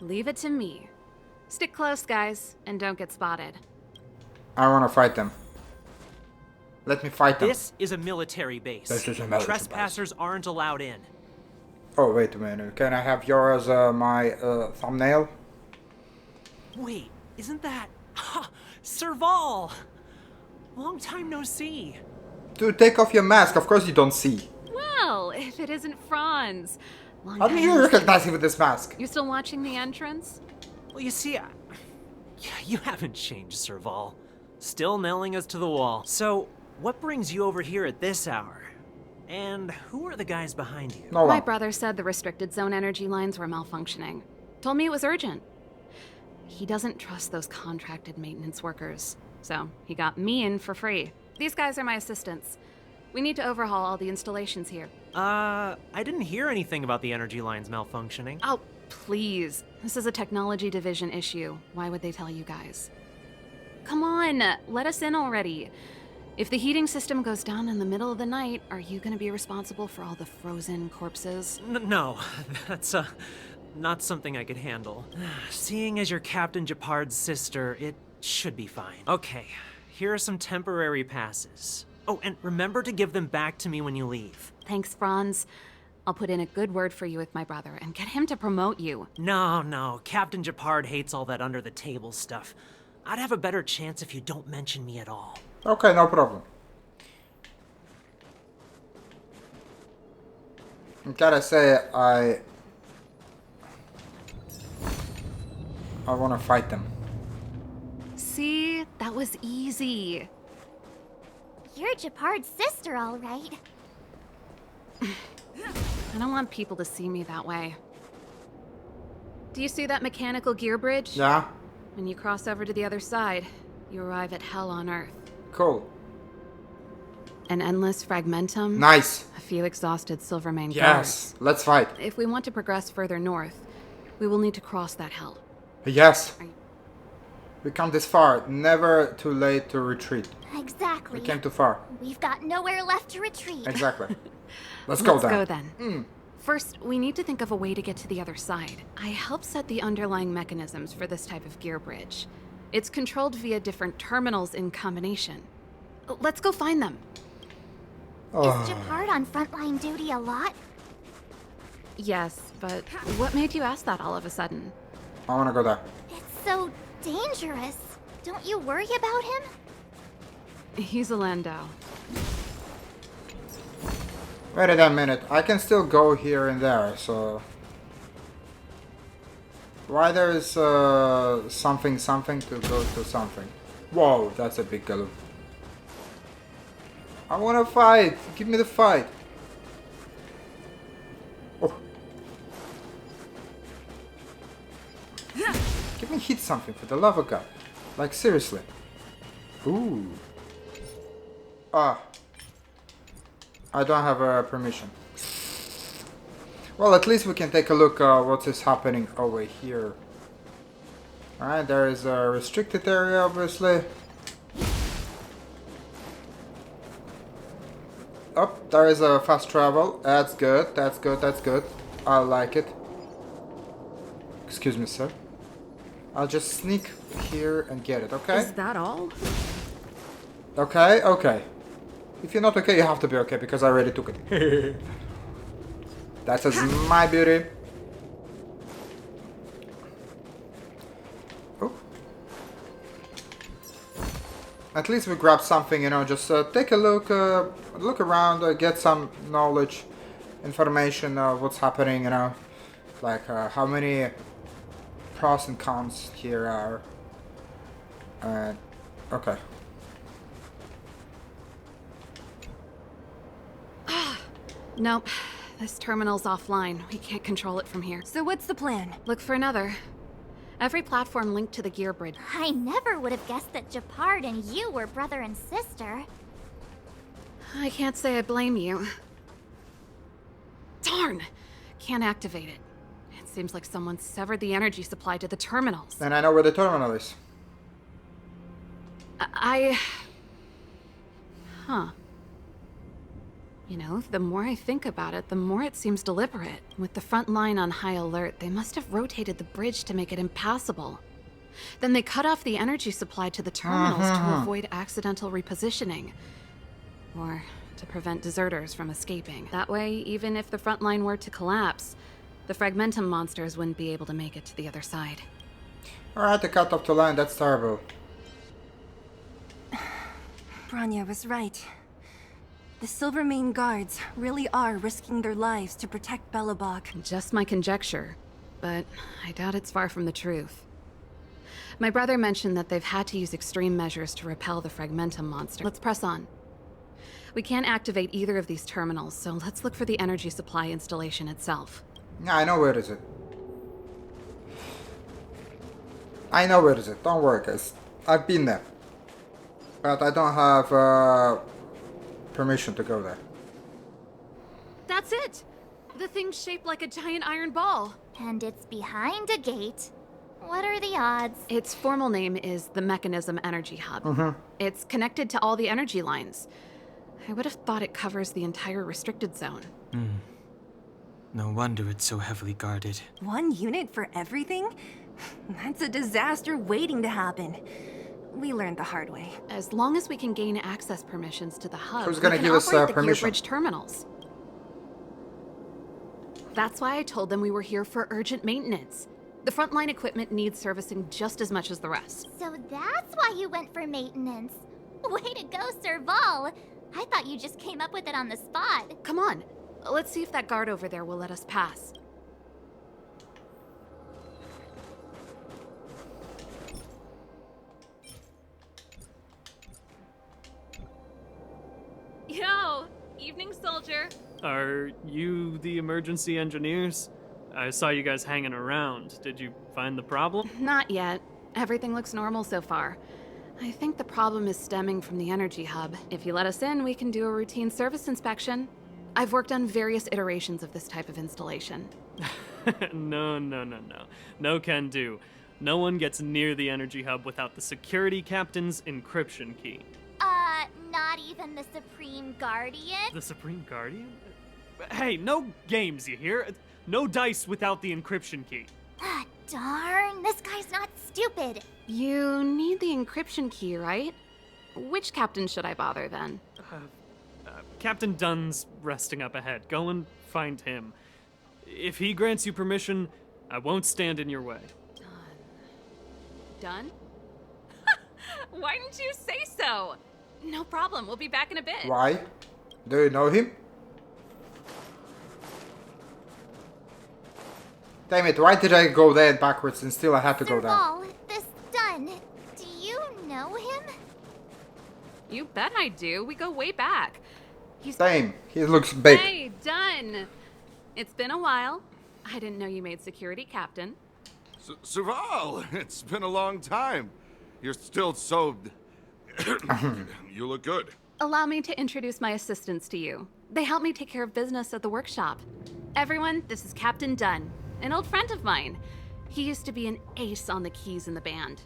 S11: Leave it to me. Stick close, guys, and don't get spotted.
S1: I wanna fight them. Let me fight them.
S13: This is a military base.
S1: This is a military
S13: Trespassers aren't allowed in.
S1: Oh, wait a minute. Can I have yours my thumbnail?
S13: Wait, isn't that... Serval! Long time no see.
S1: Dude, take off your mask. Of course you don't see.
S11: Well, if it isn't Franz. Long
S1: How do
S11: time
S1: you
S11: no see.
S1: recognize him with this mask?
S11: You still watching the entrance?
S13: Well, you see, you haven't changed, Serval. Still nailing us to the wall. So, what brings you over here at this hour? And who are the guys behind you?
S1: No
S11: My
S1: one.
S11: brother said the restricted zone energy lines were malfunctioning. Told me it was urgent. He doesn't trust those contracted maintenance workers. So, he got me in for free. These guys are my assistants. We need to overhaul all the installations here.
S13: I didn't hear anything about the energy lines malfunctioning.
S11: Oh, please. This is a technology division issue. Why would they tell you guys? Come on, let us in already. If the heating system goes down in the middle of the night, are you gonna be responsible for all the frozen corpses?
S13: No, that's not something I could handle. Seeing as you're Captain Japard's sister, it should be fine. Okay, here are some temporary passes. Oh, and remember to give them back to me when you leave.
S11: Thanks, Franz. I'll put in a good word for you with my brother and get him to promote you.
S13: No, Captain Japard hates all that under-the-table stuff. I'd have a better chance if you don't mention me at all.
S1: Okay, no problem. I gotta say, I wanna fight them.
S11: See? That was easy.
S3: You're Japard's sister, all right.
S11: I don't want people to see me that way. Do you see that mechanical gear bridge?
S1: Yeah?
S11: When you cross over to the other side, you arrive at Hell on Earth.
S1: Cool.
S11: An endless fragmentum.
S1: Nice.
S11: A few exhausted Silvermane
S1: Yes, let's fight.
S11: guards. If we want to progress further north, we will need to cross that Hell.
S1: Yes. We come this far. Never too late to retreat.
S3: Exactly.
S1: We came too far.
S3: We've got nowhere left to retreat.
S1: Exactly. Let's go then.
S11: Let's go then. First, we need to think of a way to get to the other side. I helped set the underlying mechanisms for this type of gear bridge. It's controlled via different terminals in combination. Let's go find them.
S3: Is Japard on frontline duty a lot?
S11: Yes, but what made you ask that all of a sudden?
S1: I wanna go there.
S3: It's so dangerous. Don't you worry about him?
S11: He's a Landau.
S1: Wait a minute. I can still go here and there, so... Why there's something to go to something? Whoa, that's a big galoot. I wanna fight! Give me the fight! Oh. Give me hit something, for the love of God. Like, seriously. Ooh. Ah. I don't have permission. Well, at least we can take a look what is happening over here. Alright, there is a restricted area, obviously. Oh, there is a fast travel. That's good, that's good, that's good. I like it. Excuse me, sir. I'll just sneak here and get it, okay?
S11: Is that all?
S1: Okay, okay. If you're not okay, you have to be okay, because I already took it. That is my beauty. Oh. At least we grabbed something, you know, just take a look, look around, get some knowledge, information of what's happening, you know. Like, how many pros and cons here are. Okay.
S11: Nope. This terminal's offline. We can't control it from here.
S6: So what's the plan?
S11: Look for another. Every platform linked to the gear bridge.
S3: I never would have guessed that Japard and you were brother and sister.
S11: I can't say I blame you. Darn! Can't activate it. It seems like someone severed the energy supply to the terminals.
S1: And I know where the terminal is.
S11: Huh. You know, the more I think about it, the more it seems deliberate. With the front line on high alert, they must have rotated the bridge to make it impassable. Then they cut off the energy supply to the terminals to avoid accidental repositioning. Or to prevent deserters from escaping. That way, even if the front line were to collapse, the Fragmentum monsters wouldn't be able to make it to the other side.
S1: Alright, they cut off the line, that's terrible.
S6: Bronya was right. The Silvermane guards really are risking their lives to protect Belobog.
S11: Just my conjecture, but I doubt it's far from the truth. My brother mentioned that they've had to use extreme measures to repel the Fragmentum monster. Let's press on. We can't activate either of these terminals, so let's look for the energy supply installation itself.
S1: Yeah, I know where is it. I know where is it, don't worry guys. I've been there. But I don't have permission to go there.
S11: That's it! The thing's shaped like a giant iron ball.
S3: And it's behind a gate. What are the odds?
S11: Its formal name is the Mechanism Energy Hub. It's connected to all the energy lines. I would have thought it covers the entire restricted zone.
S4: No wonder it's so heavily guarded.
S6: One unit for everything? That's a disaster waiting to happen. We learned the hard way.
S11: As long as we can gain access permissions to the hub,
S1: Who's gonna
S11: we can
S1: give us,
S11: operate the
S1: permission?
S11: Gearbridge terminals. That's why I told them we were here for urgent maintenance. The frontline equipment needs servicing just as much as the rest.
S3: So that's why you went for maintenance. Way to go, Serval. I thought you just came up with it on the spot.
S11: Come on, let's see if that guard over there will let us pass. Yo, evening, soldier.
S14: Are you the emergency engineers? I saw you guys hanging around. Did you find the problem?
S11: Not yet. Everything looks normal so far. I think the problem is stemming from the energy hub. If you let us in, we can do a routine service inspection. I've worked on various iterations of this type of installation.
S14: No. No can do. No one gets near the energy hub without the security captain's encryption key.
S3: Not even the Supreme Guardian?
S14: The Supreme Guardian? Hey, no games, you hear? No dice without the encryption key.
S3: Ah, darn. This guy's not stupid.
S11: You need the encryption key, right? Which captain should I bother then?
S14: Captain Dunn's resting up ahead. Go and find him. If he grants you permission, I won't stand in your way.
S11: Done? Why didn't you say so? No problem, we'll be back in a bit.
S1: Why? Do you know him? Damn it, why did I go there backwards and still I had to go down?
S3: Serval, this Dunn, do you know him?
S11: You bet I do. We go way back.
S1: Same. He looks big.
S11: Hey, Dunn! It's been a while. I didn't know you made security captain.
S15: Serval, it's been a long time. You're still so... You look good.
S11: Allow me to introduce my assistants to you. They help me take care of business at the workshop. Everyone, this is Captain Dunn, an old friend of mine. He used to be an ace on the keys in the band.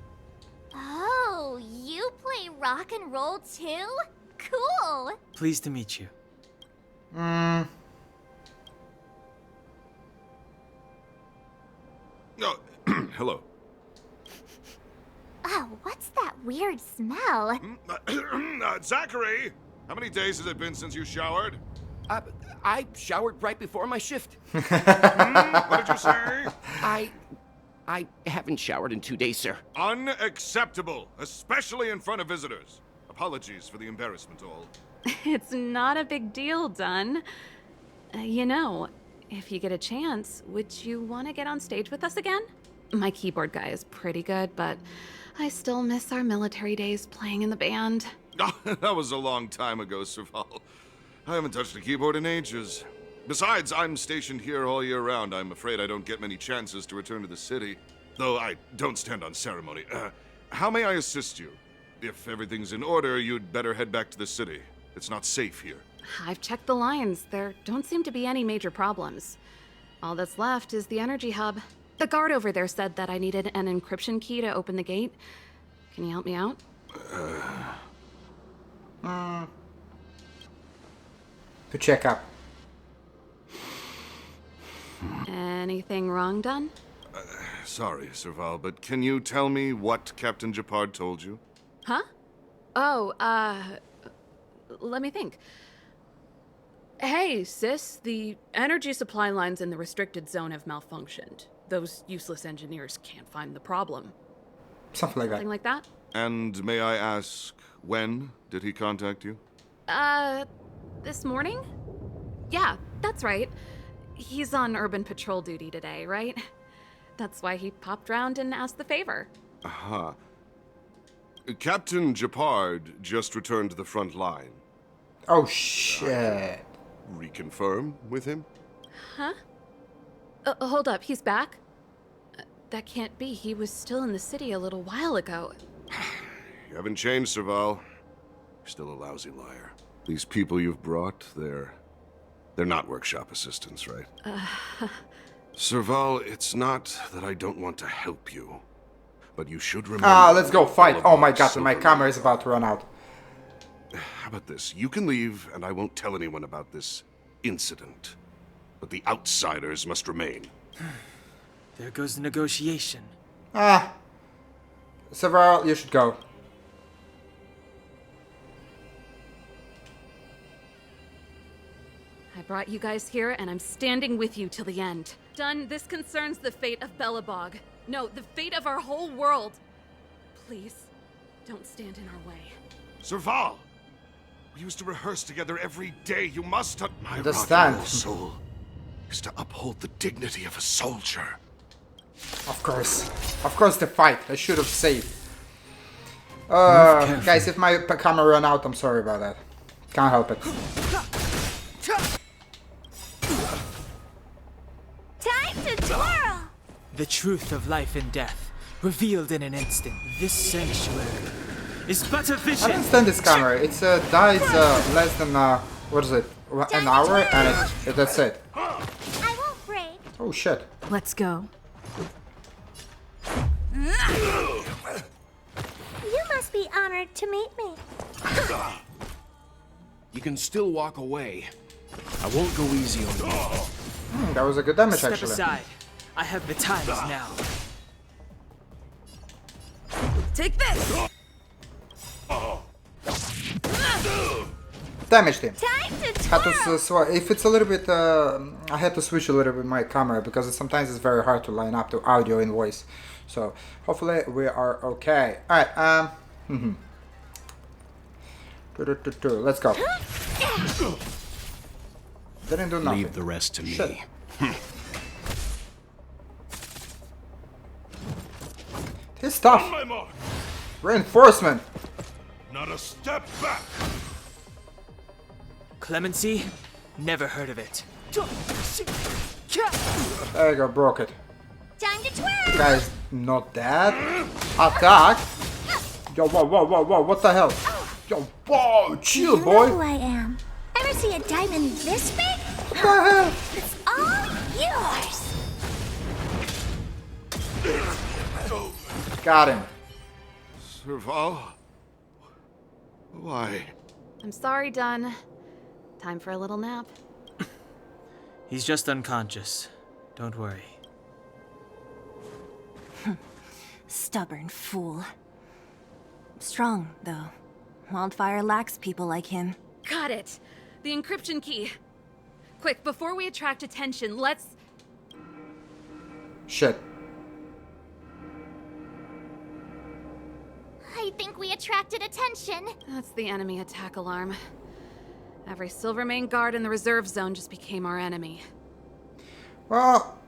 S3: Oh, you play rock and roll too? Cool!
S4: Pleased to meet you.
S15: Oh, hello.
S3: Oh, what's that weird smell?
S15: Zachary! How many days has it been since you showered?
S16: I showered right before my shift.
S15: What did you say?
S16: I haven't showered in 2 days, sir.
S15: Unacceptable, especially in front of visitors. Apologies for the embarrassment, all.
S11: It's not a big deal, Dunn. You know, if you get a chance, would you want to get on stage with us again? My keyboard guy is pretty good, but I still miss our military days playing in the band.
S15: That was a long time ago, Serval. I haven't touched a keyboard in ages. Besides, I'm stationed here all year round. I'm afraid I don't get many chances to return to the city. Though I don't stand on ceremony. How may I assist you? If everything's in order, you'd better head back to the city. It's not safe here.
S11: I've checked the lines. There don't seem to be any major problems. All that's left is the energy hub. The guard over there said that I needed an encryption key to open the gate. Can you help me out?
S1: To check up.
S11: Anything wrong, Dunn?
S15: Sorry, Serval, but can you tell me what Captain Japard told you?
S11: Huh? Oh, let me think. Hey, sis, the energy supply lines in the restricted zone have malfunctioned. Those useless engineers can't find the problem.
S1: Something like that.
S11: Something like that?
S15: And may I ask, when did he contact you?
S11: This morning? Yeah, that's right. He's on urban patrol duty today, right? That's why he popped round and asked the favor.
S15: Aha. Captain Japard just returned to the front line.
S1: Oh, shit.
S15: Reconfirm with him?
S11: Huh? Hold up, he's back? That can't be. He was still in the city a little while ago.
S15: You haven't changed, Serval. You're still a lousy liar. These people you've brought, they're not workshop assistants, right? Serval, it's not that I don't want to help you, but you should remember...
S1: Ah, let's go fight. Oh my god,
S15: Belobog's
S1: my
S15: silver
S1: camera is about to run out.
S15: How about this? You can leave, and I won't tell anyone about this incident. But the outsiders must remain.
S4: There goes the negotiation.
S1: Ah. Serval, you should go.
S5: I brought you guys here, and I'm standing with you till the end. Done, this concerns the fate of Belobog. No, the fate of our whole world. Please, don't stand in our way.
S15: Serval! We used to rehearse together every day. You must... My
S1: Understand.
S15: rock soul is to uphold the dignity of a soldier.
S1: Of course. Of course the fight. I should have saved. Guys, if my camera ran out, I'm sorry about that. Can't help it.
S3: Time to twirl!
S4: The truth of life and death, revealed in an instant. This sanctuary is but a
S1: I
S4: vision.
S1: don't stand this camera. It's dies less than what is it? An hour, and that's it.
S3: I won't break.
S1: Oh shit.
S5: Let's go.
S3: You must be honored to meet me.
S16: You can still walk away. I won't go easy on you.
S1: That was a good damage
S4: Step
S1: actually.
S4: aside. I have the times now.
S5: Take this!
S1: Damaged him.
S3: Time to
S1: Had to if it's a little bit, I had to switch a little bit my camera because sometimes it's very hard to line up to audio and voice. So hopefully we are okay. All right. Let's go. Didn't do nothing.
S16: Leave the rest to me.
S1: Shit. His stuff.
S15: On my mark.
S1: Reinforcement.
S15: Not a step back.
S4: Clemency? Never heard of it.
S1: There you go, broke it.
S3: Time to twirl!
S1: Guys, not that. Attack. Yo, whoa, what the hell? Yo, whoa, chill,
S3: You
S1: boy.
S3: know who I am. Ever see a diamond this big?
S1: What the hell?
S3: It's all yours.
S1: Got him.
S15: Serval? Why?
S5: I'm sorry, Dunn. Time for a little nap.
S4: He's just unconscious. Don't worry.
S6: Stubborn fool. Strong, though. Wildfire lacks people like him.
S5: Got it! The encryption key. Quick, before we attract attention, let's...
S1: Shit.
S3: I think we attracted attention.
S5: That's the enemy attack alarm. Every Silvermane guard in the reserve zone just became our enemy.
S1: Well,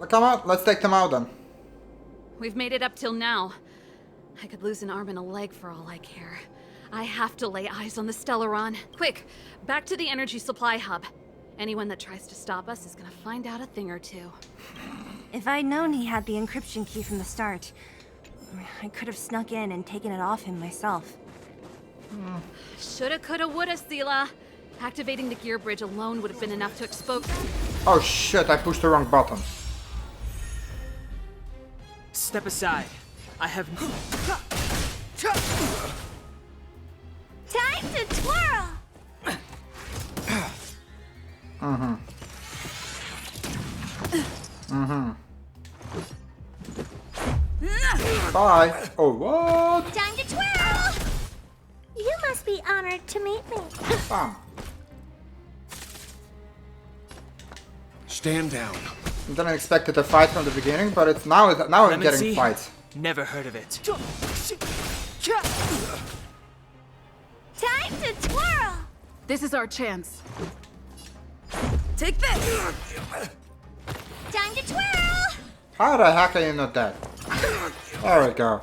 S1: come on, let's take them out then.
S5: We've made it up till now. I could lose an arm and a leg for all I care. I have to lay eyes on the Stellaron. Quick, back to the energy supply hub. Anyone that tries to stop us is gonna find out a thing or two.
S6: If I'd known he had the encryption key from the start, I could have snuck in and taken it off him myself.
S5: Shoulda, coulda, woulda, Sela. Activating the gear bridge alone would have been enough to expose...
S1: Oh shit, I pushed the wrong button.
S4: Step aside. I have...
S3: Time to twirl!
S1: Bye. Oh, what?
S3: Time to twirl! You must be honored to meet me.
S1: Bam.
S16: Stand down.
S1: I didn't expect it to fight from the beginning, but it's now I'm getting
S4: Clemency?
S1: fights.
S4: Never heard of it.
S3: Time to twirl!
S5: This is our chance. Take this!
S3: Time to twirl!
S1: How the heck are you not dead? There we go.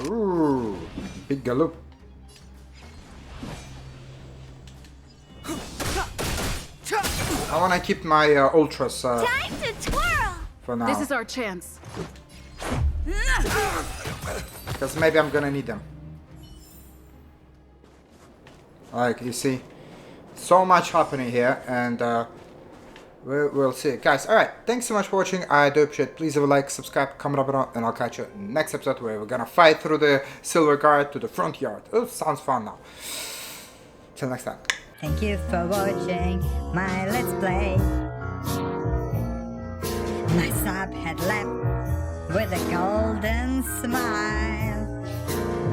S1: Ooh, big gallop. I want to keep my ultras
S3: Time to twirl!
S1: for now.
S5: This is our chance.
S1: Because maybe I'm gonna need them. Like, you see, so much happening here, and we'll see. Guys, alright, thanks so much for watching. I do appreciate it. Please leave a like, subscribe, comment up below, and I'll catch you next episode where we're gonna fight through the Silver Guard to the front yard. Oh, sounds fun now. Till next time.
S17: Thank you for watching my Let's Play. My sub had left with a golden smile.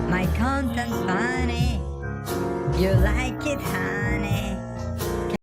S17: My content funny, you like it honey.